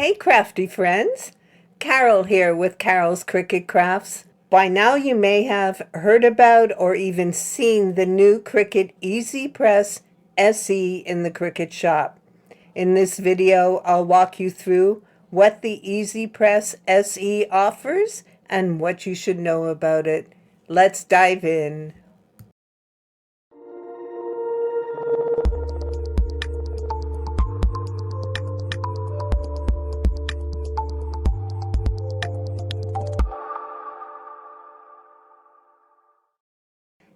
Hey crafty friends, Carol here with Carol's Cricut Crafts. By now you may have heard about or even seen the new Cricut EasyPress SE in the Cricut shop. In this video I'll walk you through what the EasyPress SE offers and what you should know about it. Let's dive in.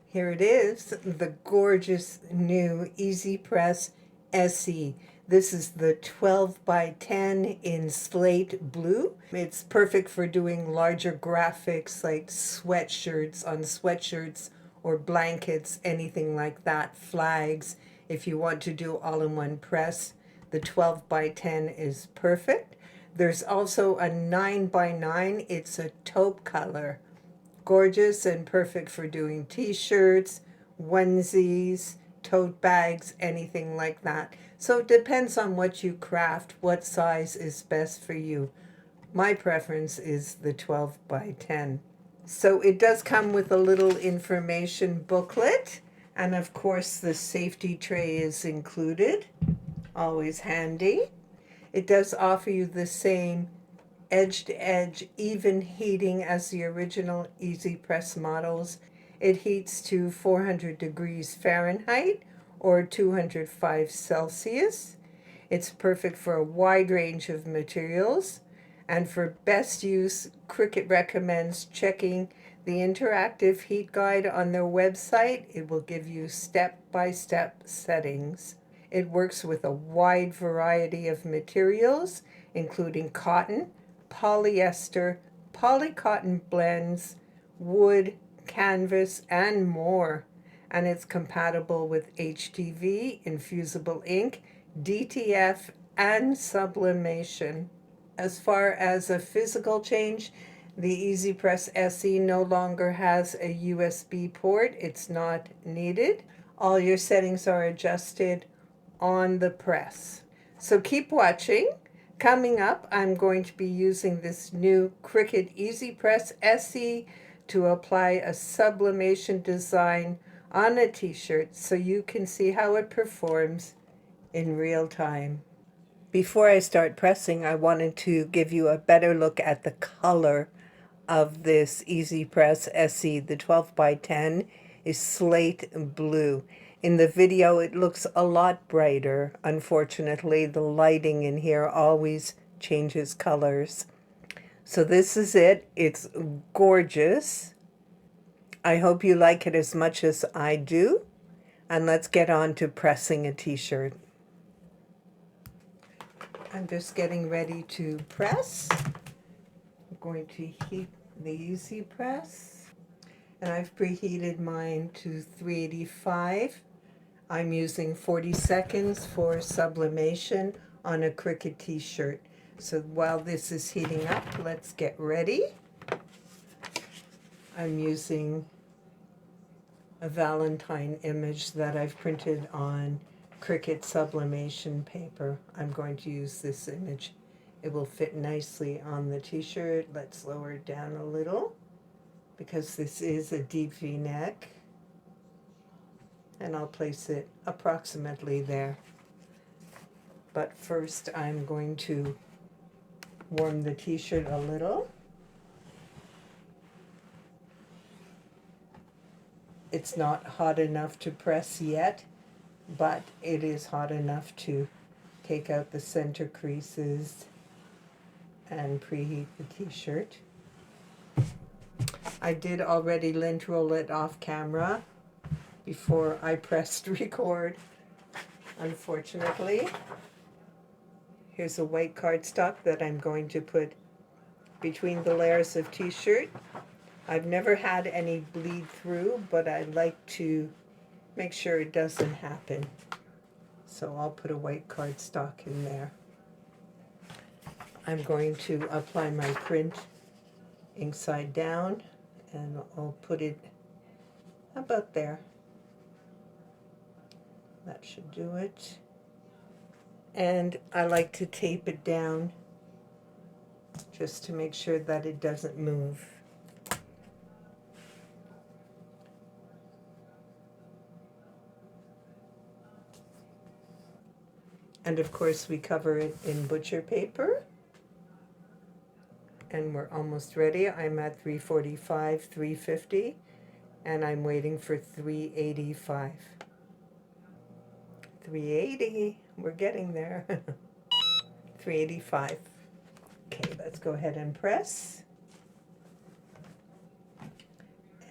Here it is, the gorgeous new EasyPress SE. This is the 12 by 10 in slate blue. It's perfect for doing larger graphics like sweatshirts or blankets, anything like that, flags. If you want to do all-in-one press, the 12 by 10 is perfect. There's also a 9 by 9. It's a taupe color. Gorgeous and perfect for doing t-shirts, onesies, tote bags, anything like that. So it depends on what you craft, what size is best for you. My preference is the 12 by 10. So it does come with a little information booklet, and of course the safety tray is included, always handy. It does offer you the same edge-to-edge even heating as the original EasyPress models. It heats to 400 degrees Fahrenheit or 205 Celsius. It's perfect for a wide range of materials, and for best use, Cricut recommends checking the interactive heat guide on their website. It will give you step-by-step settings. It works with a wide variety of materials, including cotton, polyester, polycotton blends, wood, canvas, and more. And it's compatible with HTV, Infusible Ink, DTF, and Sublimation. As far as a physical change, the EasyPress SE no longer has a USB port. It's not needed. All your settings are adjusted on the press. So keep watching. Coming up, I'm going to be using this new Cricut EasyPress SE to apply a sublimation design on a t-shirt so you can see how it performs in real time. Before I start pressing, I wanted to give you a better look at the color of this EasyPress SE. The 12 by 10 is slate blue. In the video, it looks a lot brighter. Unfortunately, the lighting in here always changes colors. So this is it. It's gorgeous. I hope you like it as much as I do. And let's get on to pressing a t-shirt. I'm just getting ready to press. I'm going to heat the EasyPress. And I've preheated mine to 385. I'm using 40 seconds for sublimation on a Cricut t-shirt. So while this is heating up, let's get ready. I'm using a Valentine image that I've printed on Cricut sublimation paper. I'm going to use this image. It will fit nicely on the t-shirt. Let's lower it down a little because this is a deep V-neck. And I'll place it approximately there. But first I'm going to warm the t-shirt a little. It's not hot enough to press yet, but it is hot enough to take out the center creases and preheat the t-shirt. I did already lint roll it off camera before I pressed record, unfortunately. Here's a white cardstock that I'm going to put between the layers of t-shirt. I've never had any bleed through, but I like to make sure it doesn't happen. So I'll put a white cardstock in there. I'm going to apply my print ink side down, and I'll put it about there. That should do it. And I like to tape it down just to make sure that it doesn't move. And of course we cover it in butcher paper. And we're almost ready. I'm at 345, 350, and I'm waiting for 385. 380, we're getting there. 385. Okay, let's go ahead and press.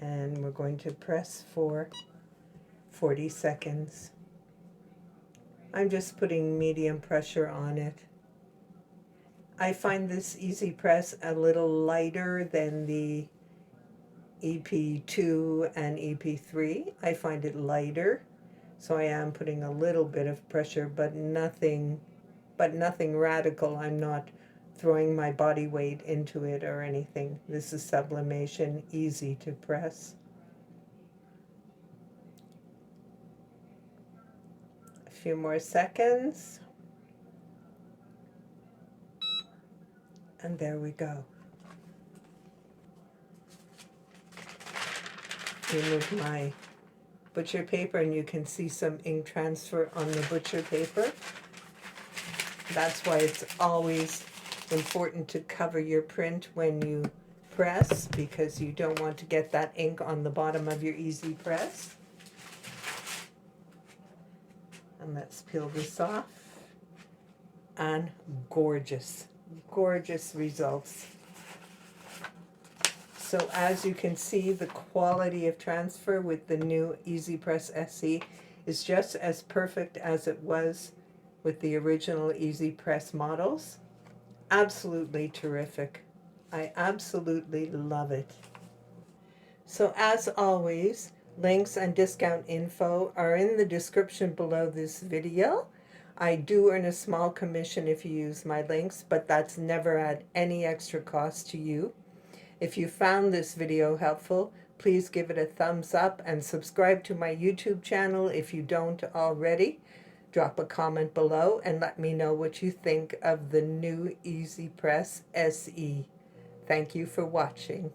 And we're going to press for 40 seconds. I'm just putting medium pressure on it. I find this EasyPress a little lighter than the EP2 and EP3. I find it lighter, so I am putting a little bit of pressure, but nothing radical. I'm not throwing my body weight into it or anything. This is Sublimation, easy to press. A few more seconds. And there we go. Remove my butcher paper and you can see some ink transfer on the butcher paper. That's why it's always important to cover your print when you press, because you don't want to get that ink on the bottom of your EasyPress. And let's peel this off. And gorgeous, gorgeous results. So as you can see, the quality of transfer with the new EasyPress SE is just as perfect as it was with the original EasyPress models. Absolutely terrific. I absolutely love it. So as always, links and discount info are in the description below this video. I do earn a small commission if you use my links, but that's never at any extra cost to you. If you found this video helpful, please give it a thumbs up and subscribe to my YouTube channel if you don't already. Drop a comment below and let me know what you think of the new EasyPress SE. Thank you for watching.